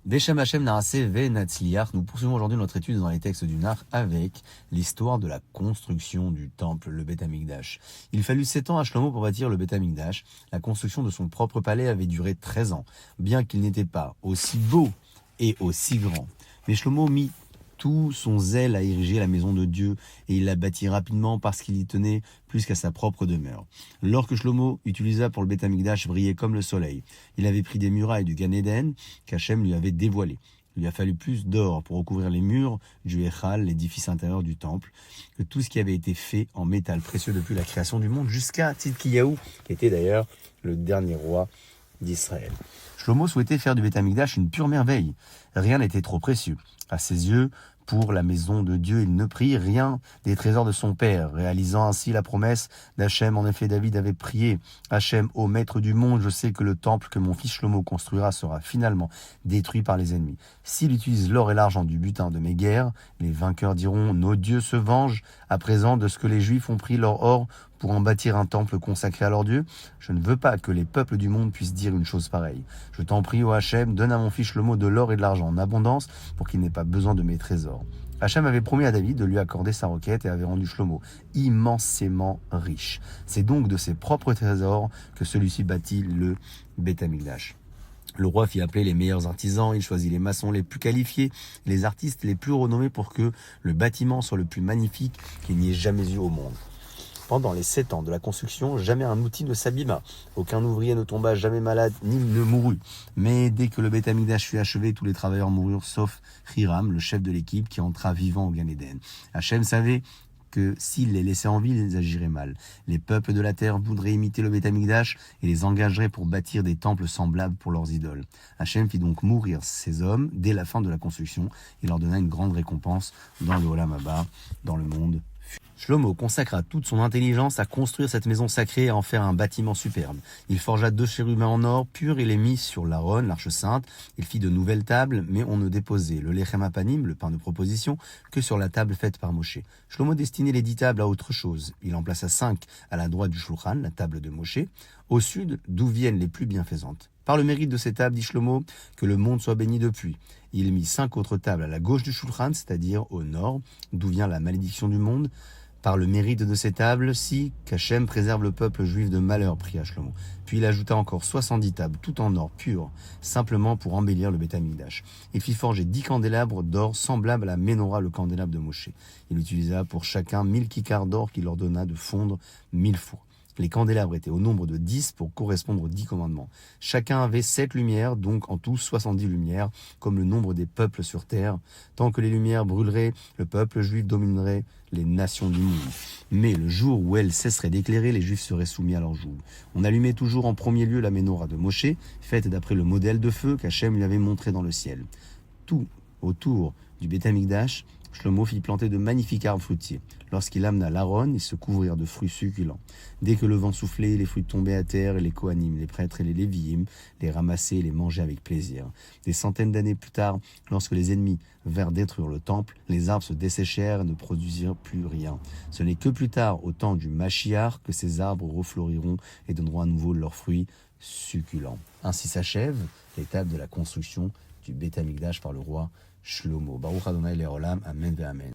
Beshem Hashem Narase Ve Natzliach, nous poursuivons aujourd'hui notre étude dans les textes du Nar avec l'histoire de la construction du temple, le Beth Amikdash. Il fallut 7 ans à Shlomo pour bâtir le Beth Amikdash. La construction de son propre palais avait duré 13 ans, bien qu'il n'était pas aussi beau et aussi grand. Mais Shlomo mit tout son zèle à ériger la maison de Dieu, et il la bâtit rapidement parce qu'il y tenait plus qu'à sa propre demeure. L'or que Shlomo utilisa pour le Beth Amikdash brillait comme le soleil. Il avait pris des murailles du Gan Eden qu'Hachem lui avait dévoilées. Il lui a fallu plus d'or pour recouvrir les murs du Echal, l'édifice intérieur du temple, que tout ce qui avait été fait en métal précieux depuis la création du monde jusqu'à Tzidkiyahu, qui était d'ailleurs le dernier roi d'Israël. Shlomo souhaitait faire du Beth Amikdash une pure merveille. Rien n'était trop précieux. À ses yeux, pour la maison de Dieu, il ne prit rien des trésors de son père, réalisant ainsi la promesse d'Hachem. En effet, David avait prié Hachem, ô maître du monde, je sais que le temple que mon fils Shlomo construira sera finalement détruit par les ennemis. S'il utilise l'or et l'argent du butin de mes guerres, les vainqueurs diront, nos dieux se vengent à présent de ce que les Juifs ont pris leur or pour en bâtir un temple consacré à leur Dieu. Je ne veux pas que les peuples du monde puissent dire une chose pareille. Je t'en prie, ô Hachem, donne à mon fils Shlomo de l'or et de l'argent en abondance pour qu'il n'ait pas besoin de mes trésors. Hachem avait promis à David de lui accorder sa requête et avait rendu Shlomo immensément riche. C'est donc de ses propres trésors que celui-ci bâtit le Beth Amikdash. Le roi fit appeler les meilleurs artisans, il choisit les maçons les plus qualifiés, les artistes les plus renommés pour que le bâtiment soit le plus magnifique qu'il n'y ait jamais eu au monde. Pendant les 7 ans de la construction, jamais un outil ne s'abîma. Aucun ouvrier ne tomba jamais malade ni ne mourut. Mais dès que le Beth Amikdash fut achevé, tous les travailleurs moururent, sauf Hiram, le chef de l'équipe, qui entra vivant au Gan Eden. Hachem savait que s'il les laissait en vie, ils agiraient mal. Les peuples de la terre voudraient imiter le Beth Amikdash et les engageraient pour bâtir des temples semblables pour leurs idoles. Hachem fit donc mourir ces hommes dès la fin de la construction et leur donna une grande récompense dans le Olam Haba, dans le monde. Shlomo consacra toute son intelligence à construire cette maison sacrée et à en faire un bâtiment superbe. Il forgea 2 chérubins en or pur et les mit sur l'Aaron, l'arche sainte. Il fit de nouvelles tables, mais on ne déposait le lechem apanim, le pain de proposition, que sur la table faite par Moshe. Shlomo destinait les 10 tables à autre chose. Il en plaça 5 à la droite du Shulchan, la table de Moshe, au sud, d'où viennent les plus bienfaisantes. Par le mérite de ces tables, dit Shlomo, que le monde soit béni depuis. Il mit 5 autres tables à la gauche du Shulchan, c'est-à-dire au nord, d'où vient la malédiction du monde. Par le mérite de ces tables, si qu'Hachem préserve le peuple juif de malheur, pria Shlomo. Puis il ajouta encore 70 tables, tout en or pur, simplement pour embellir le Beth Amikdash. Il fit forger 10 candélabres d'or semblables à la Ménorah, le candélabre de Moshe. Il utilisa pour chacun 1000 kikars d'or qu'il ordonna de fondre 1000 fours. Les candélabres étaient au nombre de 10 pour correspondre aux 10 commandements. Chacun avait 7 lumières, donc en tout 70 lumières, comme le nombre des peuples sur terre. Tant que les lumières brûleraient, le peuple juif dominerait les nations du monde. Mais le jour où elles cesseraient d'éclairer, les juifs seraient soumis à leur joug. On allumait toujours en premier lieu la Ménorah de Moshe, faite d'après le modèle de feu qu'Hachem lui avait montré dans le ciel. Tout autour du Beth Amikdash, Shlomo fit planter de magnifiques arbres fruitiers. Lorsqu'il amena l'Aaron, ils se couvrirent de fruits succulents. Dès que le vent soufflait, les fruits tombaient à terre et les Kohanim, les prêtres et les Léviim, les ramassaient et les mangeaient avec plaisir. Des centaines d'années plus tard, lorsque les ennemis vinrent détruire le temple, les arbres se desséchèrent et ne produisirent plus rien. Ce n'est que plus tard, au temps du Mashiach, que ces arbres refleuriront et donneront à nouveau leurs fruits succulents. Ainsi s'achèvent l'étape de la construction du Beth Amikdash par le roi Shlomo. Baruch Adonai Le'olam, Amen ve Amen.